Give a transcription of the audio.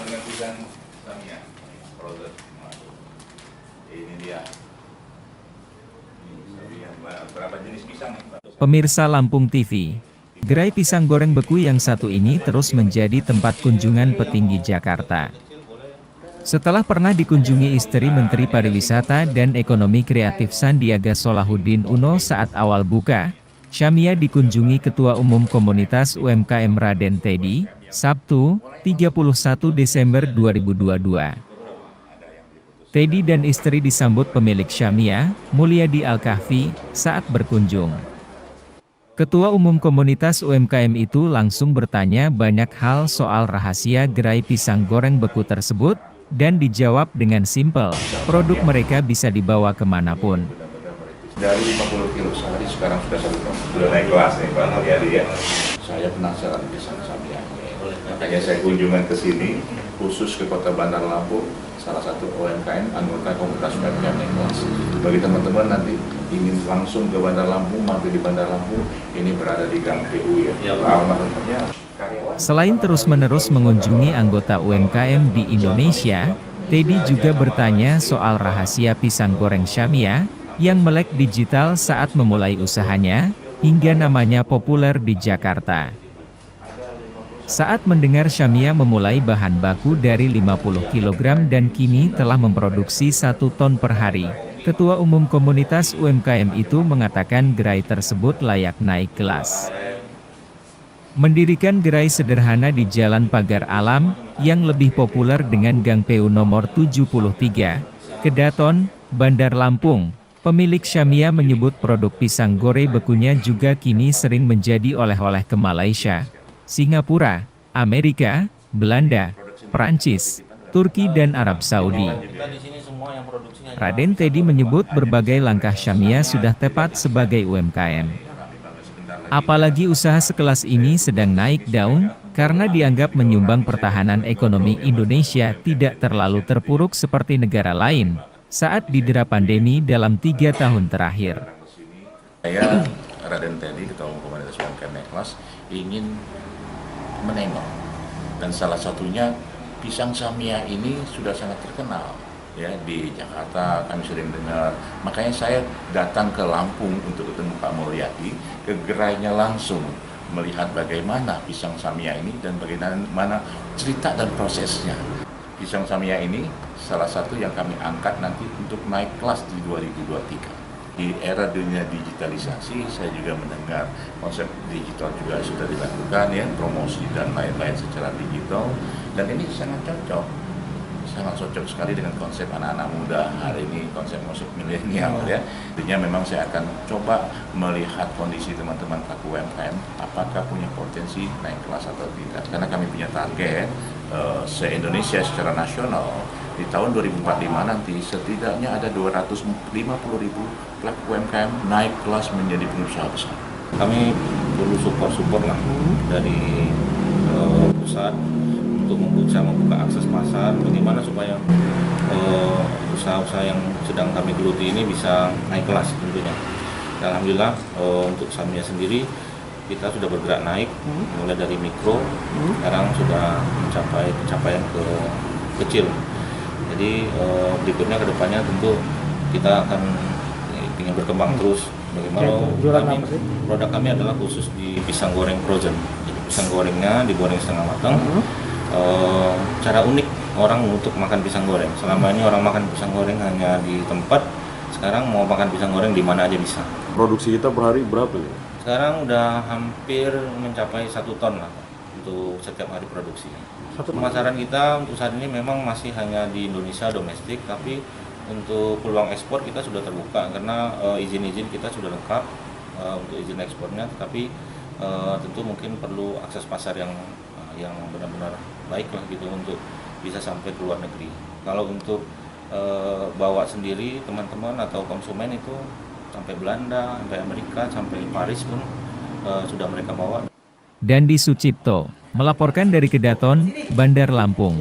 dengan pisang Samia frozen. Ini dia. Berapa jenis pisang? Pemirsa Lampung TV, gerai pisang goreng beku yang satu ini terus menjadi tempat kunjungan petinggi Jakarta. Setelah pernah dikunjungi istri Menteri Pariwisata dan Ekonomi Kreatif Sandiaga Salahuddin Uno saat awal buka, Samia dikunjungi Ketua Umum Komunitas UMKM Raden Teddy, Sabtu, 31 Desember 2022. Teddy dan istri disambut pemilik Samia, Mulyadi Al-Kahfi, saat berkunjung. Ketua Umum Komunitas UMKM itu langsung bertanya banyak hal soal rahasia gerai pisang goreng beku tersebut, dan dijawab dengan simpel, produk mereka bisa dibawa kemanapun. Dari 50 kilo sehari sekarang sudah 1 ton. Sudah naik kelas nih Pak Mulyadi ya. Saya penasaran pisang Samia. Makanya saya kunjungan ke sini, khusus ke Kota Bandar Lampung, salah satu UMKM anggota komunitas UMKM naik kelas. Bagi teman-teman nanti ingin langsung ke Bandar Lampung, mampir di Bandar Lampung, ini berada di Gang PU ya. Selain terus-menerus mengunjungi anggota UMKM di Indonesia, Teddy juga bertanya soal rahasia pisang goreng Samia, yang melek digital saat memulai usahanya, hingga namanya populer di Jakarta. Saat mendengar Samia memulai bahan baku dari 50 kg dan kini telah memproduksi 1 ton per hari, Ketua Umum Komunitas UMKM itu mengatakan gerai tersebut layak naik kelas. Mendirikan gerai sederhana di Jalan Pagar Alam, yang lebih populer dengan Gang PU nomor 73, Kedaton, Bandar Lampung, pemilik Samia menyebut produk pisang goreng bekunya juga kini sering menjadi oleh-oleh ke Malaysia, Singapura, Amerika, Belanda, Prancis, Turki dan Arab Saudi. Raden Teddy menyebut berbagai langkah Samia sudah tepat sebagai UMKM. Apalagi usaha sekelas ini sedang naik daun, karena dianggap menyumbang pertahanan ekonomi Indonesia tidak terlalu terpuruk seperti negara lain, saat didera pandemi dalam 3 tahun terakhir. Saya, Raden Teddy, Ketua Umum Komunitas UMKM naik kelas, ingin menengok, dan salah satunya pisang Samia ini sudah sangat terkenal ya di Jakarta, kami sering dengar. Makanya saya datang ke Lampung untuk ketemu Pak Mulyadi, ke gerainya langsung melihat bagaimana pisang Samia ini dan bagaimana cerita dan prosesnya. Pisang Samia ini salah satu yang kami angkat nanti untuk naik kelas di 2023. Di era dunia digitalisasi, saya juga mendengar konsep digital juga sudah dilakukan ya, promosi dan lain-lain secara digital, dan ini sangat cocok sekali dengan konsep anak-anak muda hari ini, konsep milenial ya. Intinya memang saya akan coba melihat kondisi teman-teman pelaku UMKM, apakah punya potensi naik kelas atau tidak, karena kami punya target se-Indonesia secara nasional. Di tahun 2045 nanti setidaknya ada 250.000 pelaku UMKM naik kelas menjadi pengusaha besar. Kami perlu support lah dari pusat untuk membuka akses pasar, bagaimana supaya usaha-usaha yang sedang kami geluti ini bisa naik kelas tentunya. Dan alhamdulillah untuk Samia sendiri kita sudah bergerak naik, mulai dari mikro, sekarang sudah mencapai pencapaian ke kecil. Jadi berikutnya ke depannya tentu kita akan ingin berkembang terus. Bagaimana produk kami adalah khusus di pisang goreng frozen. Jadi pisang gorengnya digoreng setengah matang. Cara unik orang untuk makan pisang goreng. Selama ini orang makan pisang goreng hanya di tempat. Sekarang mau makan pisang goreng di mana aja bisa. Produksi kita per hari berapa ya? Sekarang udah hampir mencapai 1 ton lah untuk setiap hari produksi. Pemasaran kita untuk saat ini memang masih hanya di Indonesia domestik, tapi untuk peluang ekspor kita sudah terbuka karena izin-izin kita sudah lengkap untuk izin ekspornya, tetapi tentu mungkin perlu akses pasar yang benar-benar baik lah gitu untuk bisa sampai ke luar negeri. Kalau untuk bawa sendiri teman-teman atau konsumen itu sampai Belanda, sampai Amerika, sampai Paris pun sudah mereka bawa. Dandi Sucipto melaporkan dari Kedaton, Bandar Lampung.